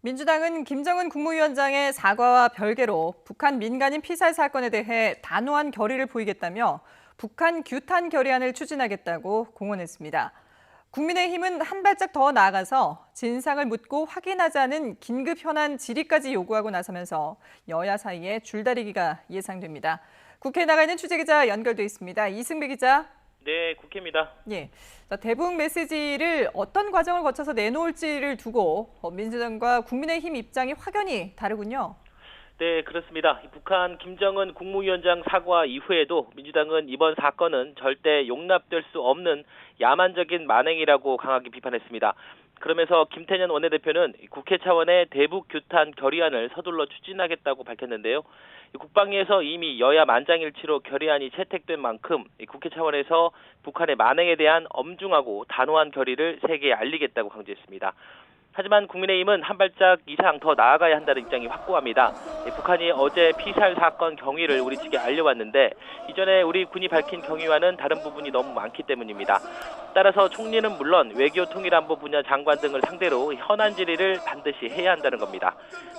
민주당은 김정은 국무위원장의 사과와 별개로 북한 민간인 피살 사건에 대해 단호한 결의를 보이겠다며 북한 규탄 결의안을 추진하겠다고 공언했습니다. 국민의힘은 한 발짝 더 나아가서 진상을 묻고 확인하자는 긴급 현안 질의까지 요구하고 나서면서 여야 사이에 줄다리기가 예상됩니다. 국회에 나가 있는 취재기자 연결돼 있습니다. 이승배 기자. 네, 국회입니다. 예. 대북 메시지를 어떤 과정을 거쳐서 내놓을지를 두고 민주당과 국민의힘 입장이 확연히 다르군요. 네, 그렇습니다. 북한 김정은 국무위원장 사과 이후에도 민주당은 이번 사건은 절대 용납될 수 없는 야만적인 만행이라고 강하게 비판했습니다. 그러면서 김태년 원내대표는 국회 차원의 대북 규탄 결의안을 서둘러 추진하겠다고 밝혔는데요. 국방위에서 이미 여야 만장일치로 결의안이 채택된 만큼 국회 차원에서 북한의 만행에 대한 엄중하고 단호한 결의를 세계에 알리겠다고 강조했습니다. 하지만 국민의힘은 한 발짝 이상 더 나아가야 한다는 입장이 확고합니다. 북한이 어제 피살 사건 경위를 우리 측에 알려왔는데 이전에 우리 군이 밝힌 경위와는 다른 부분이 너무 많기 때문입니다. 따라서 총리는 물론 외교 통일안보 분야 장관 등을 상대로 현안 질의를 반드시 해야 한다는 겁니다.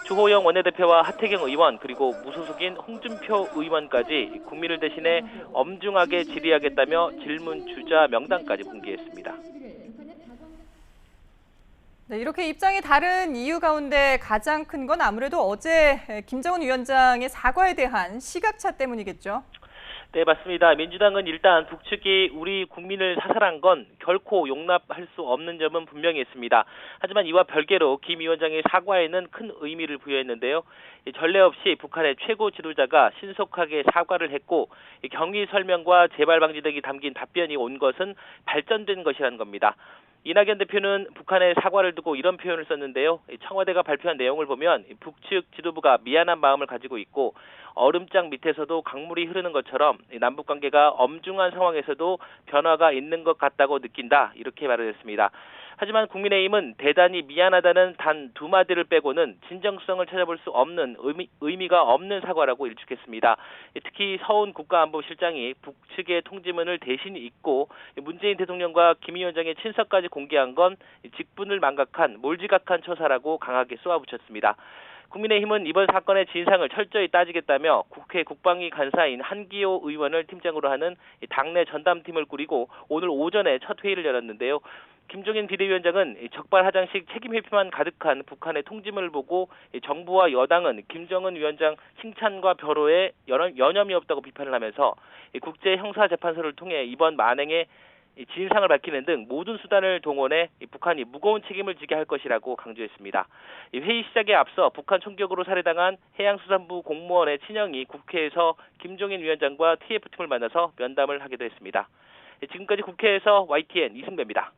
주호영 원내대표와 하태경 의원 그리고 무소속인 홍준표 의원까지 국민을 대신해 엄중하게 질의하겠다며 질문 주자 명단까지 공개했습니다. 네, 이렇게 입장이 다른 이유 가운데 가장 큰 건 아무래도 어제 김정은 위원장의 사과에 대한 시각차 때문이겠죠. 네, 맞습니다. 민주당은 일단 북측이 우리 국민을 사살한 건 결코 용납할 수 없는 점은 분명히 있습니다. 하지만 이와 별개로 김 위원장의 사과에는 큰 의미를 부여했는데요. 전례 없이 북한의 최고 지도자가 신속하게 사과를 했고 경위 설명과 재발 방지 등이 담긴 답변이 온 것은 발전된 것이라는 겁니다. 이낙연 대표는 북한의 사과를 두고 이런 표현을 썼는데요. 청와대가 발표한 내용을 보면 북측 지도부가 미안한 마음을 가지고 있고 얼음장 밑에서도 강물이 흐르는 것처럼 남북관계가 엄중한 상황에서도 변화가 있는 것 같다고 느낀다. 이렇게 말을 했습니다. 하지만 국민의힘은 대단히 미안하다는 단 두 마디를 빼고는 진정성을 찾아볼 수 없는 의미가 없는 사과라고 일축했습니다. 특히 서훈 국가안보실장이 북측의 통지문을 대신 읽고 문재인 대통령과 김 위원장의 친서까지 공개한 건 직분을 망각한 몰지각한 처사라고 강하게 쏘아붙였습니다. 국민의힘은 이번 사건의 진상을 철저히 따지겠다며 국회 국방위 간사인 한기호 의원을 팀장으로 하는 당내 전담팀을 꾸리고 오늘 오전에 첫 회의를 열었는데요. 김종인 비대위원장은 적발하장식 책임 회피만 가득한 북한의 통지문을 보고 정부와 여당은 김정은 위원장 칭찬과 벼로에 여념이 없다고 비판을 하면서 국제형사재판소를 통해 이번 만행의 진상을 밝히는 등 모든 수단을 동원해 북한이 무거운 책임을 지게 할 것이라고 강조했습니다. 회의 시작에 앞서 북한 총격으로 살해당한 해양수산부 공무원의 친형이 국회에서 김종인 위원장과 TF팀을 만나서 면담을 하기도 했습니다. 지금까지 국회에서 YTN 이승배입니다.